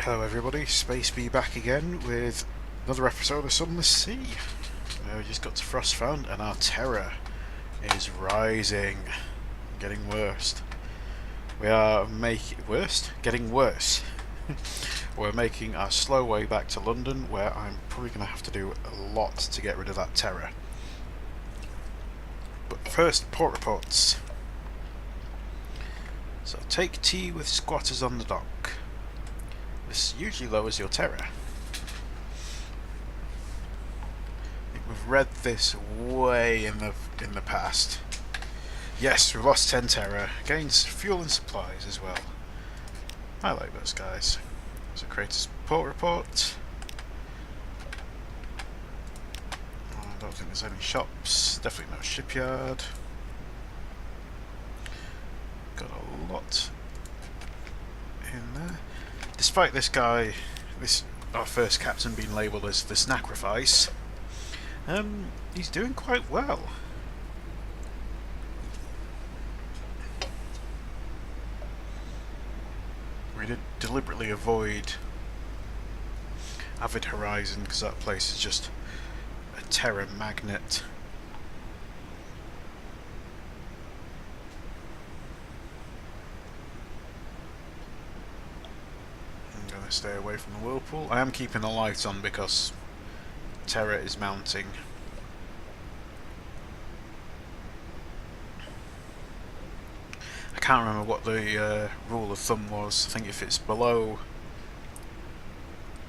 Hello everybody, Space Bee back again with another episode of Sunless Sea. We just got to Frostfound and our terror is rising, getting worse. We are getting worse. We're making our slow way back to London, where I'm probably going to have to do a lot to get rid of that terror. But first, port reports. So take tea with squatters on the dock. This usually lowers your terror. I think we've read this way in the past. Yes, we've lost 10 terror. Gains fuel and supplies as well. I like those guys. So create a port report. I don't think there's any shops. Definitely no shipyard. Got a lot in there. Despite this guy, our first captain being labelled as the Snacrifice, he's doing quite well. We did deliberately avoid Avid Horizon because that place is just a terror magnet. Stay away from the whirlpool. I am keeping the light on because terror is mounting. I can't remember what the rule of thumb was. I think if it's below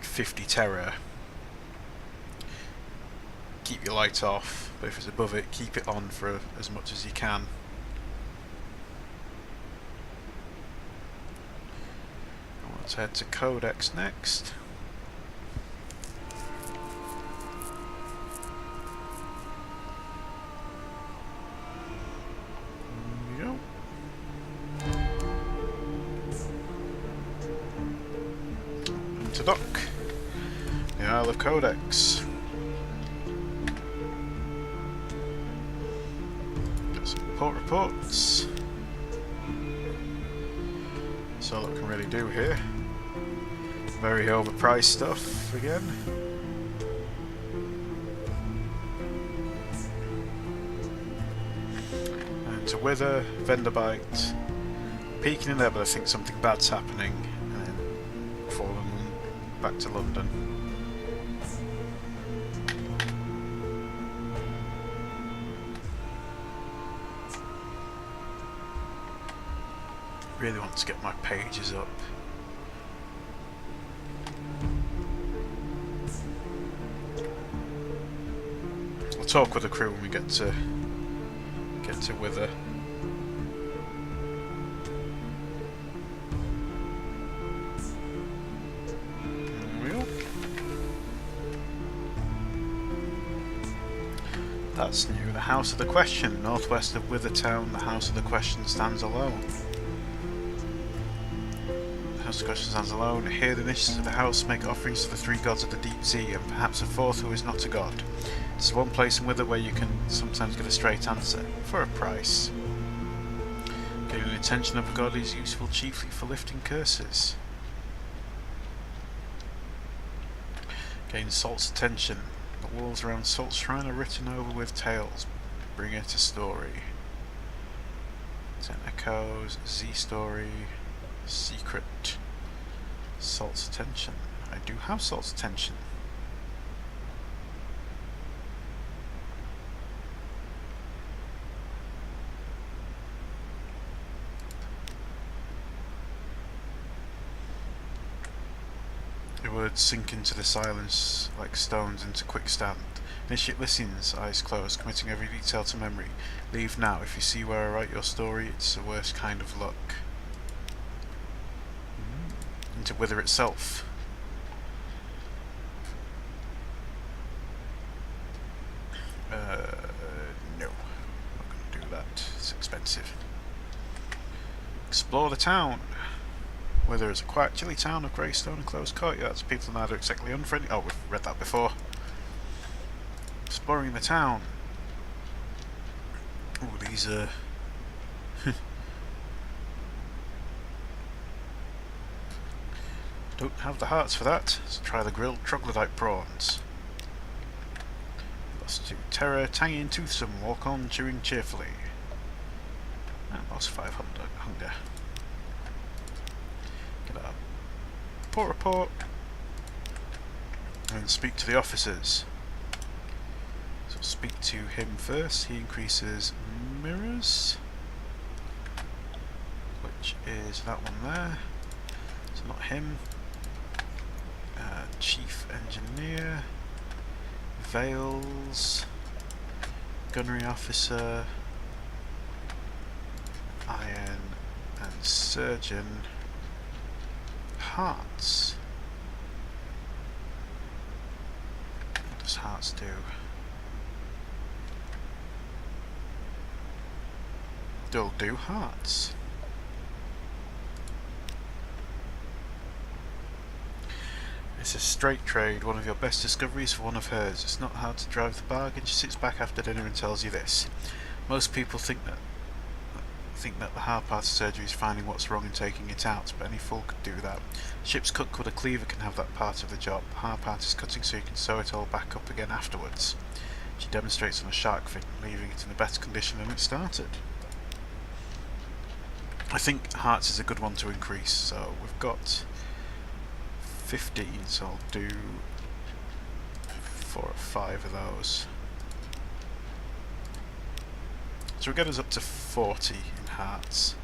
50 terror, keep your light off, but if it's above it, keep it on for as much as you can. Let's head to Codex next. There we go. Into dock. The Isle of Codex. Got some port reports. That's all that we can really do here. Very overpriced stuff again. And to Wither, Vendor Bite, peeking in there, but I think something bad's happening, and then falling back to London. Really want to get my pages up. We'll talk with the crew when we get to Wither. There we go. That's new. The House of the Question, northwest of Wither Town. The House of the Question stands alone. The House of the Question stands alone. Here the niches of the house make offerings to the three gods of the deep sea, and perhaps a fourth who is not a god. This is one place in Wither where you can sometimes get a straight answer, for a price. Getting the attention of a god is useful chiefly for lifting curses. Gain Salt's attention. The walls around Salt's shrine are written over with tales. Bring it a story. 10 echoes, Z story, secret. Salt's attention. I do have Salt's attention. Words sink into the silence like stones into quicksand. Initiate listens, eyes closed, committing every detail to memory. Leave now. If you see where I write your story, it's the worst kind of luck. Into Wither itself. No. I'm not going to do that. It's expensive. Explore the town. Wither is a quiet, chilly town of grey stone and closed courtyards. People are neither exactly unfriendly. Oh, we've read that before. Exploring the town. Oh, these are Don't have the hearts for that, so try the grilled troglodyte prawns. Lost 2 terror, tangy and toothsome, walk on, chewing cheerfully. And lost 5 hunger. Get a port report. And speak to the officers. So speak to him first. He increases mirrors, which is that one there. So not him. Chief engineer, Veils, gunnery officer, iron and surgeon, hearts. What does hearts do? They'll do hearts. It's a straight trade, one of your best discoveries for one of hers. It's not hard to drive the bargain. She sits back after dinner and tells you this. Most people think that the hard part of surgery is finding what's wrong and taking it out, but any fool could do that. Ship's cook with a cleaver can have that part of the job. The hard part is cutting so you can sew it all back up again afterwards. She demonstrates on a shark fin, leaving it in a better condition than it started. I think hearts is a good one to increase, so we've got 15, so I'll do 4 or 5 of those. So we'll get us up to 40 in hearts.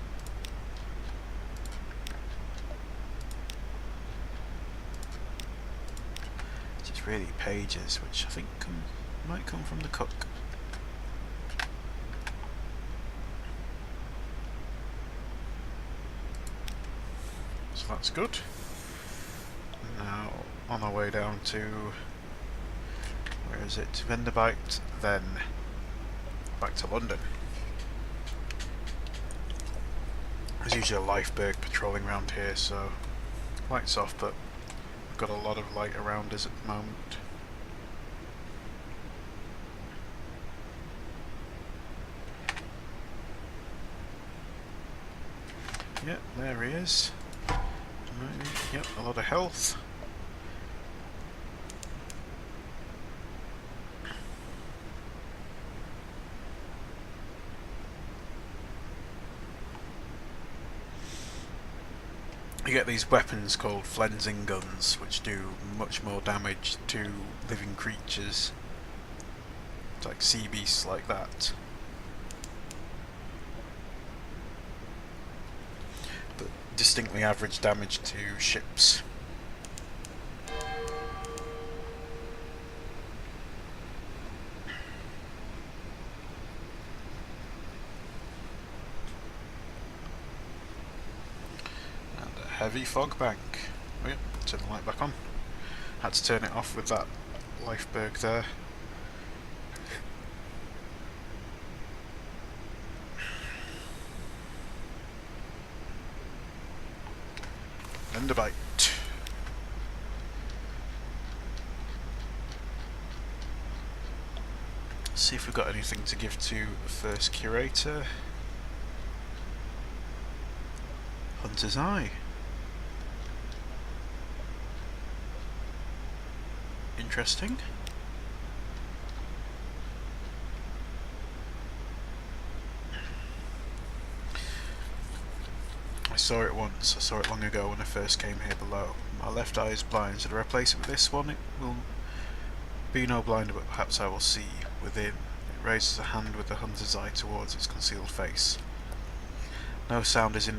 It's really pages, which I think might come from the cook. So that's good. Now on our way down to, where is it, Venderbite, then back to London. There's usually a lifeberg patrolling around here, so lights off, but we've got a lot of light around us at the moment. Yep, there he is. Yep, a lot of health. You get these weapons called flensing guns, which do much more damage to living creatures. It's like sea beasts like that. But distinctly average damage to ships. Heavy fog bank. Oh yep, turn the light back on. Had to turn it off with that lifeberg there. Enderbite. See if we've got anything to give to the first curator. Hunter's Eye. Interesting. I saw it once. I saw it long ago when I first came here below. My left eye is blind, so to replace it with this one, it will be no blinder, but perhaps I will see within. It raises a hand with the hunter's eye towards its concealed face. No sound is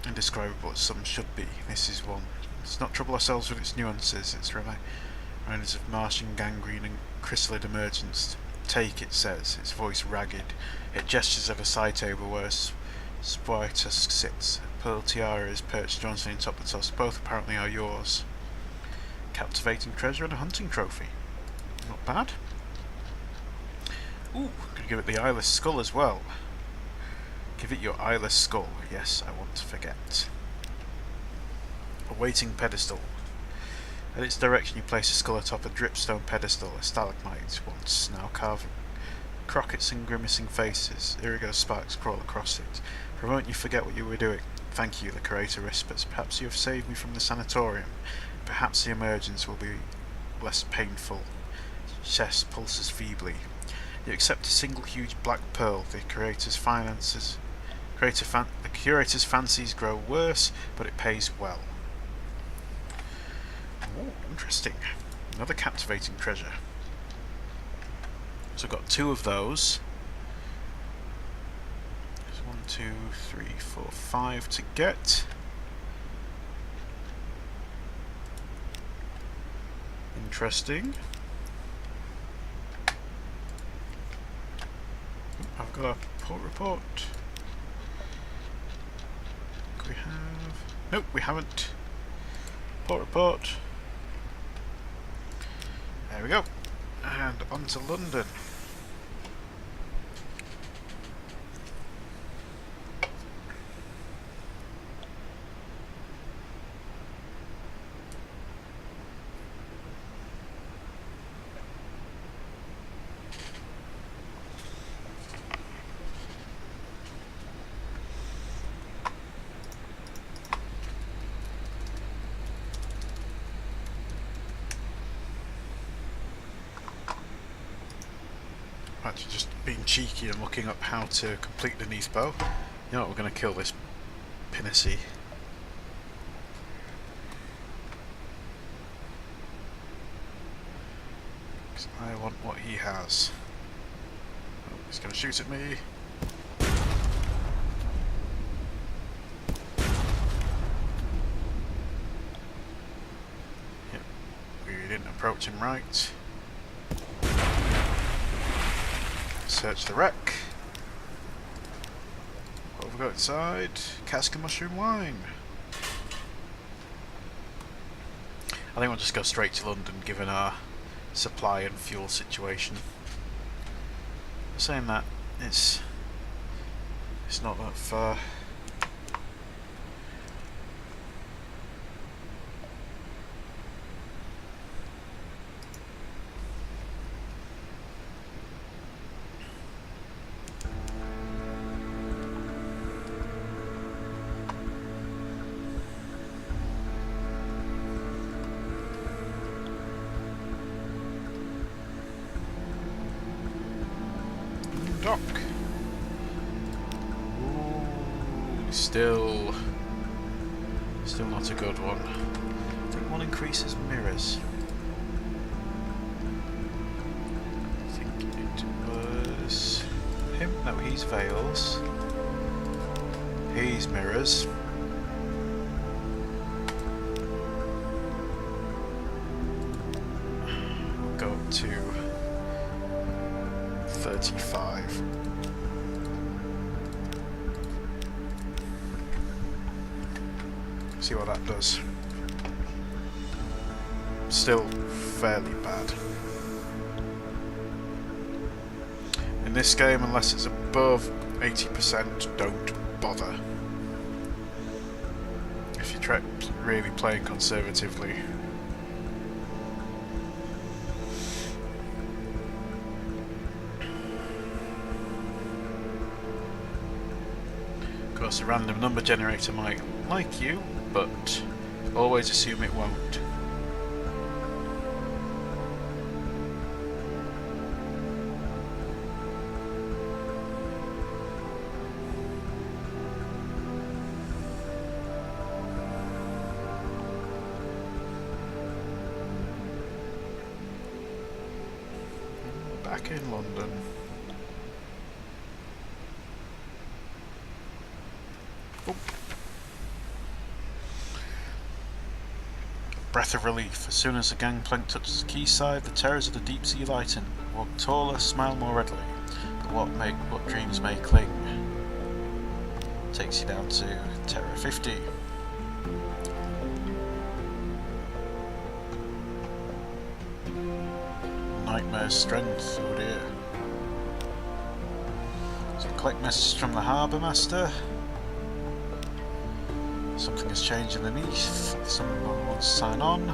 indescribable as some should be. This is one. Let's not trouble ourselves with its nuances. It's reminders of Martian gangrene and chrysalid emergence. Take, it says, its voice ragged. It gestures at a side table where a Spoitus sits. A pearl tiara is perched jointly on top of the toss. Both apparently are yours. Captivating treasure and a hunting trophy. Not bad. Ooh, gonna give it the eyeless skull as well. Give it your eyeless skull. Yes, I want to forget. A waiting pedestal. At its direction you place a skull atop a dripstone pedestal, a stalagmite once, now carving crockets and grimacing faces. Irigo sparks crawl across it. For a moment you forget what you were doing. Thank you, the creator whispers. Perhaps you have saved me from the sanatorium. Perhaps the emergence will be less painful. Chest pulses feebly. You accept a single huge black pearl. The curator's fancies grow worse, but it pays well. Oh, interesting. Another captivating treasure. So I've got 2 of those. There's 1, 2, 3, 4, 5 to get. Interesting. I've got a port report. We have... Nope, we haven't. Port report. There we go. And on to London. Actually just being cheeky and looking up how to complete the Neath bow. You know what, we're going to kill this Pinnacy. Because I want what he has. Oh, he's going to shoot at me. Yep, we didn't approach him right. Search the wreck. What have we got inside? Cask of mushroom wine. I think we'll just go straight to London given our supply and fuel situation. Saying that, it's not that far. Dock. Ooh, still not a good one. I think one increases mirrors. I think it was him. No, he's veils. He's mirrors. We'll go up to 35. See what that does. Still fairly bad. In this game, unless it's above 80%, don't bother. If you're really playing conservatively. Of course, a random number generator might like you, but always assume it won't. Back in London. Oh. Breath of relief. As soon as the gangplank touches the quayside, the terrors of the deep sea lighten. Walk taller, smile more readily. But what dreams may cling. Takes you down to Terror 50. Nightmare's strength, oh dear. So collect message from the harbour master. Something has changed underneath. Someone wants to sign on.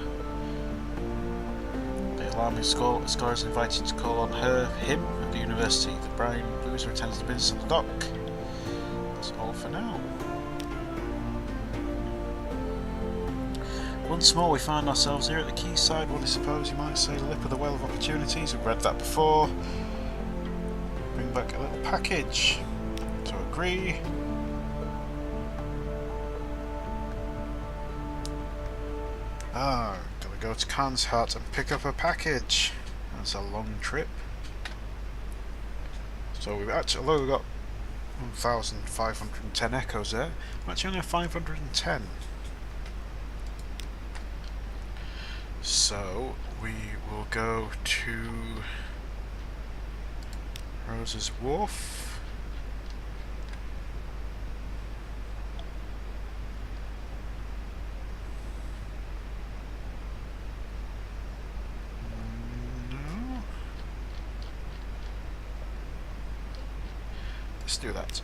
The alarming score is invited to call on him at the university. The brown blues attends the business of the dock. That's all for now. Once more we find ourselves here at the quayside, what I suppose you might say, lip of the whale of opportunities. We've read that before. Bring back a little package. To agree. Ah, gotta go to Khan's hut and pick up a package. That's a long trip. So we've actually, although we've got 1,510 echoes there, we actually only have 510. So we will go to Rose's Wharf. No. Let's do that.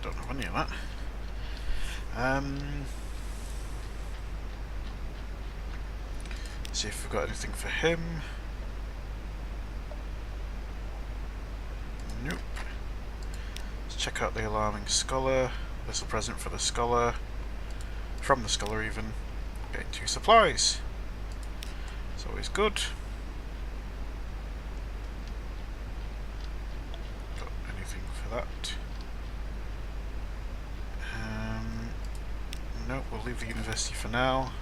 Don't have any of that. See if we've got anything for him. Nope. Let's check out the alarming scholar. There's a present for the scholar. From the scholar even. Getting 2 supplies. It's always good. Got anything for that? Nope, we'll leave the university for now.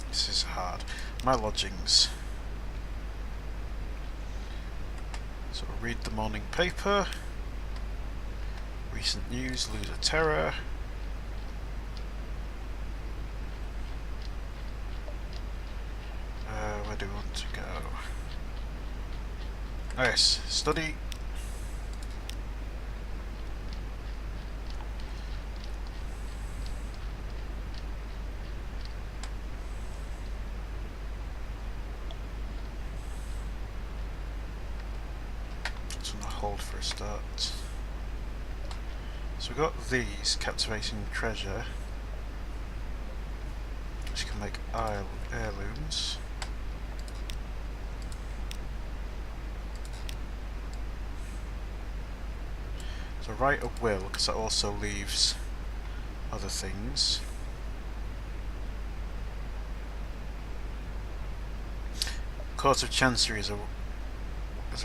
This is hard. My lodgings. So I'll read the morning paper. Recent news, lose a terror. Where do we want to go? Oh yes, study. It's on hold for a start. So we've got these, captivating treasure, which can make heirlooms. So write a will, because that also leaves other things. Court of Chancery is a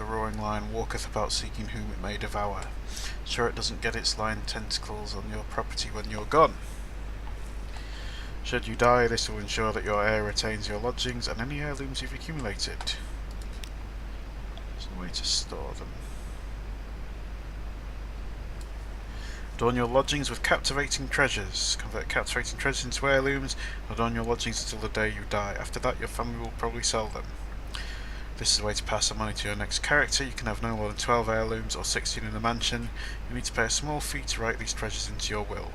roaring lion, walketh about seeking whom it may devour. Sure it doesn't get its lion tentacles on your property when you're gone. Should you die, this will ensure that your heir retains your lodgings and any heirlooms you've accumulated. There's no way to store them. Adorn your lodgings with captivating treasures. Convert captivating treasures into heirlooms. Adorn your lodgings until the day you die. After that, your family will probably sell them. This is the way to pass the money to your next character. You can have no more than 12 heirlooms or 16 in the mansion. You need to pay a small fee to write these treasures into your will.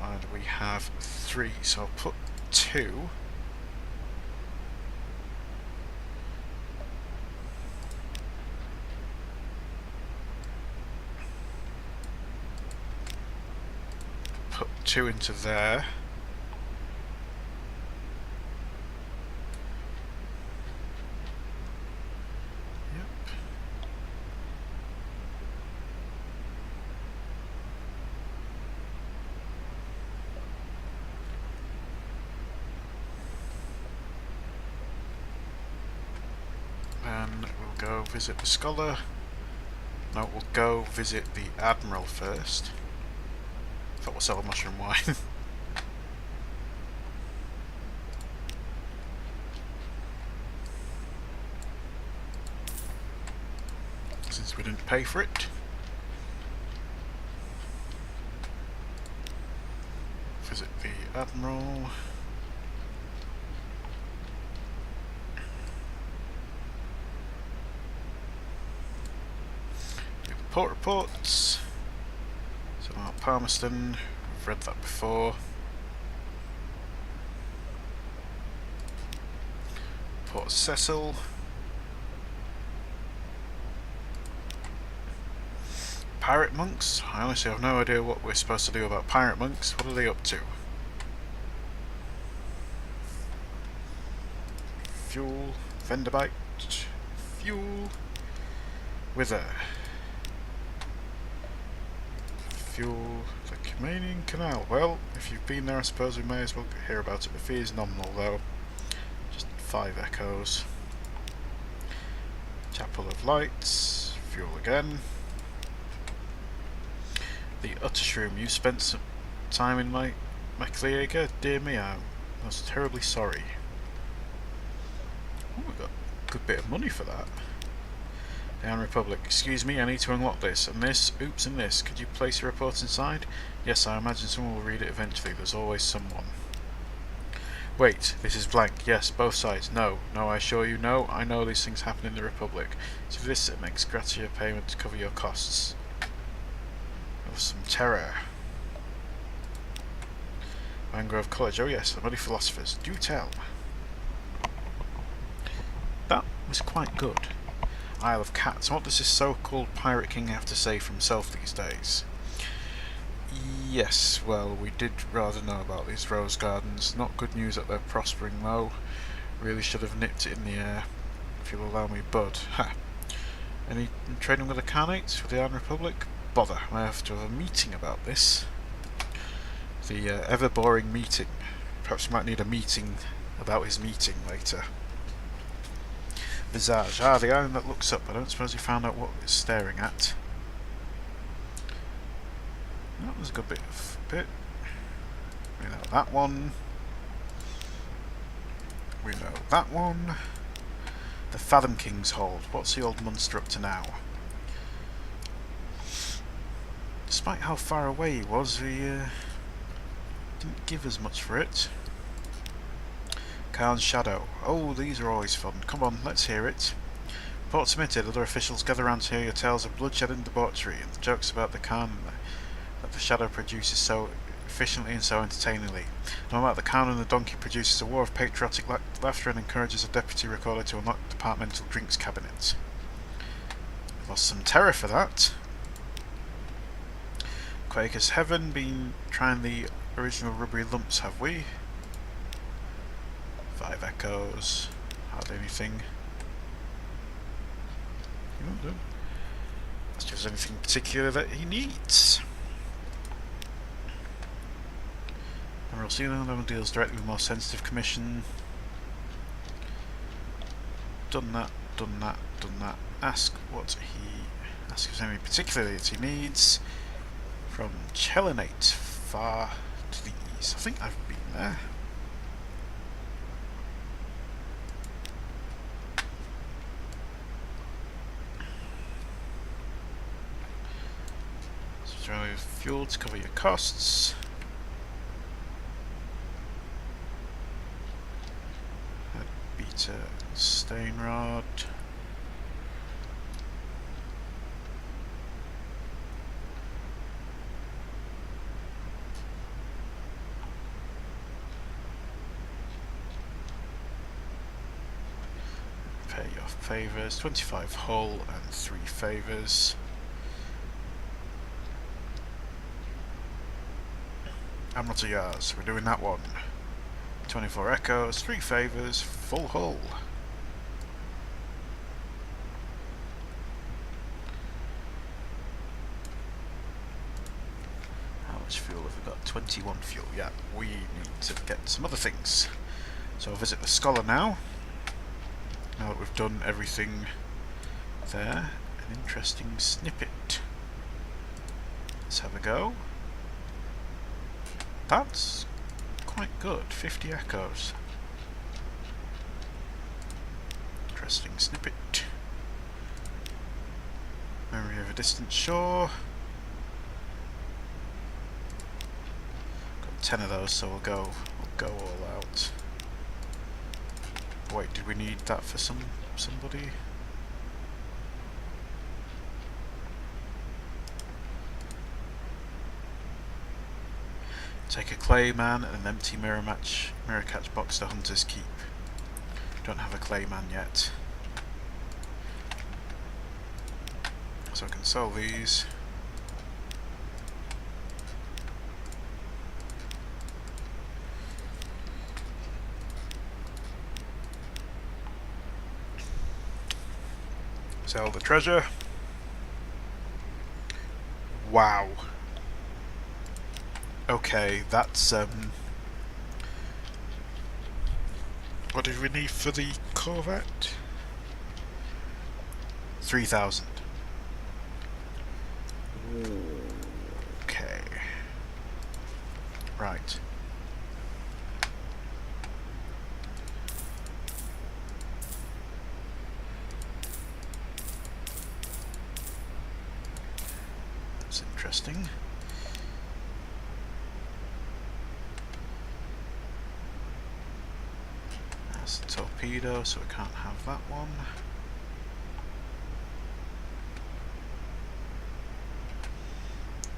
And we have 3, so I'll put 2. Put 2 into there. And we'll go visit the scholar. No, we'll go visit the admiral first. I thought we'll sell a mushroom wine. Since we didn't pay for it. Visit the admiral. Port reports. So Palmerston, we've read that before. Port Cecil. Pirate monks? I honestly have no idea what we're supposed to do about pirate monks. What are they up to? fuel, Venderbite, fuel, wither, fuel, the Canadian Canal. Well, if you've been there, I suppose we may as well hear about it. The fee is nominal though, just 5 echoes. Chapel of Lights, fuel again. The Utter Shroom, you spent some time in my Cleager? Dear me, I was terribly sorry. Oh, we got a good bit of money for that. Down Republic, excuse me, I need to unlock this, and this, oops and this. Could you place your report inside? Yes, I imagine someone will read it eventually, there's always someone. Wait, this is blank. Yes, both sides. No, I assure you, no. I know these things happen in the Republic. So this an ex gratia payment to cover your costs. Of some terror. Mangrove College. Oh yes, the muddy philosophers. Do tell. That was quite good. Isle of Cats. What does this so-called Pirate King have to say for himself these days? Yes, well, we did rather know about these rose gardens. Not good news that they're prospering though. Really should have nipped it in the air, if you'll allow me, bud. Ha! Any trading with the Carnates for the Iron Republic? Bother, I have to have a meeting about this. The ever-boring meeting. Perhaps we might need a meeting about his meeting later. Visage. Ah, the island that looks up. I don't suppose you found out what it's staring at. That was a good bit. We know that one. We know that one. The Fathom King's Hold. What's the old monster up to now? Despite how far away he was, he didn't give us much for it. Khan's Shadow. Oh, these are always fun. Come on, let's hear it. Report submitted. Other officials gather around to hear your tales of bloodshed and debauchery, and the jokes about the Khan that the Shadow produces so efficiently and so entertainingly. No about the Khan and the Donkey produces a war of patriotic laughter and encourages a deputy recorder to unlock the departmental drinks cabinet. Lost some terror for that. Quaker's Heaven, been trying the original rubbery lumps, have we? 5 echoes, hardly anything. Let's see if there's anything particular that he needs. Emerald Sea Island deals directly with more sensitive commission. Done that, done that, done that. Ask what he... Ask if there's anything particular that he needs. From Chelinate, far to the east. I think I've been there. So fuel to cover your costs. Beta stain rod. Pay your favours. 25 hull and 3 favours. Admiralty Yards, we're doing that one. 24 echoes, 3 favours, full hull. How much fuel have we got? 21 fuel. Yeah, we need to get some other things. So I'll visit the Scholar now. Now that we've done everything there. An interesting snippet. Let's have a go. That's quite good. 50 echoes. Interesting snippet. Memory of a distant shore. Got 10 of those, so we'll go all out. Wait, did we need that for somebody? Take a Clayman and an empty mirror catch box to Hunter's Keep. Don't have a Clayman yet. So I can sell these. Sell the treasure. Wow. Okay, that's what did we need for the Corvette? 3,000. Okay. Right. That's interesting. That's a torpedo, so we can't have that one.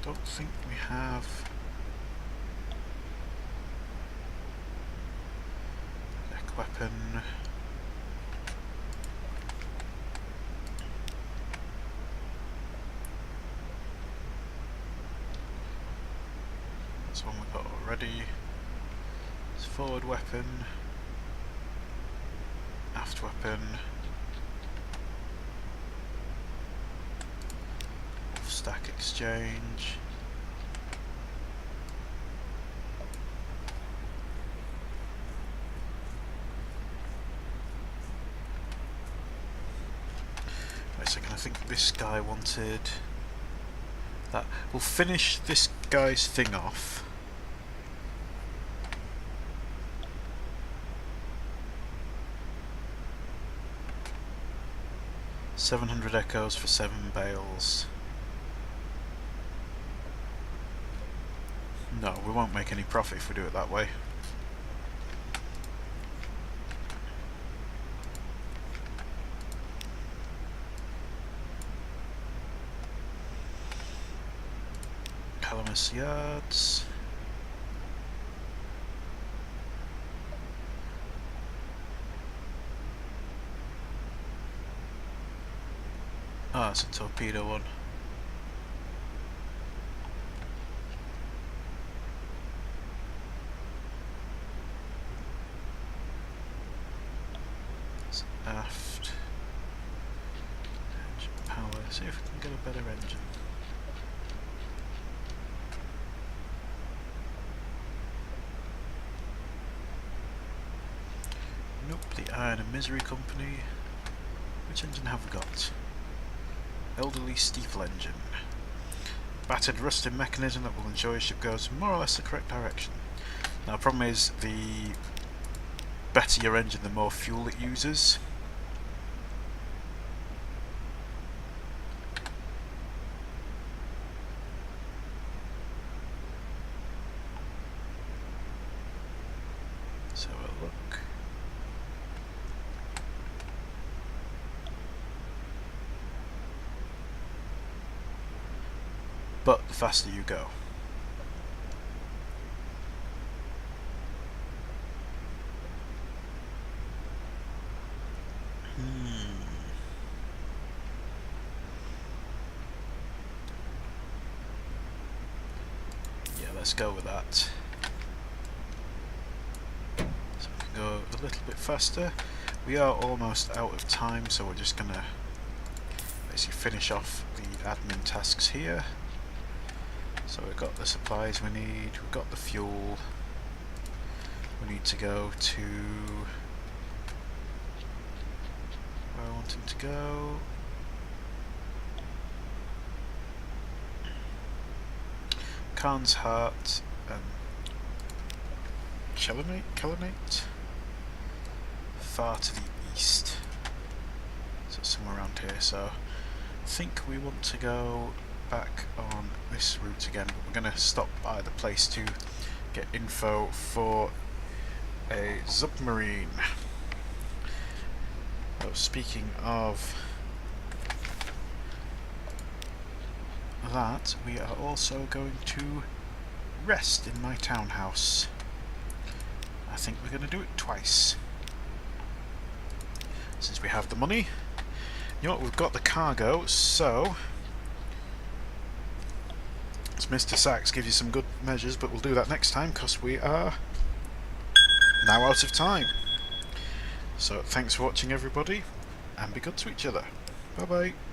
Don't think we have deck weapon. That's one we've got already. It's forward weapon, aft weapon, stack exchange. Wait a second, I think this guy wanted that. We'll finish this guy's thing off. $700 echoes for 7 bales. No, we won't make any profit if we do it that way. Calamus yards. Ah, it's a torpedo one. It's aft. Engine power. See if we can get a better engine. Nope, the Iron and Misery Company. Which engine have we got? Elderly steeple engine. Battered rusted mechanism that will ensure your ship goes more or less the correct direction. Now the problem is, the better your engine, the more fuel it uses. So we'll look. But the faster you go. Yeah, let's go with that. So we can go a little bit faster. We are almost out of time, so we're just gonna basically finish off the admin tasks here. So we've got the supplies we need, we've got the fuel. We need to go to where I want him to go. Khan's Heart and Chelinate? Far to the east. So somewhere around here, so I think we want to go back on this route again, but we're going to stop by the place to get info for a submarine. Oh, speaking of that, we are also going to rest in my townhouse. I think we're going to do it twice, since we have the money. You know what, we've got the cargo, so Mr. Sachs gives you some good measures, but we'll do that next time because we are now out of time. So thanks for watching everybody, and be good to each other. Bye bye.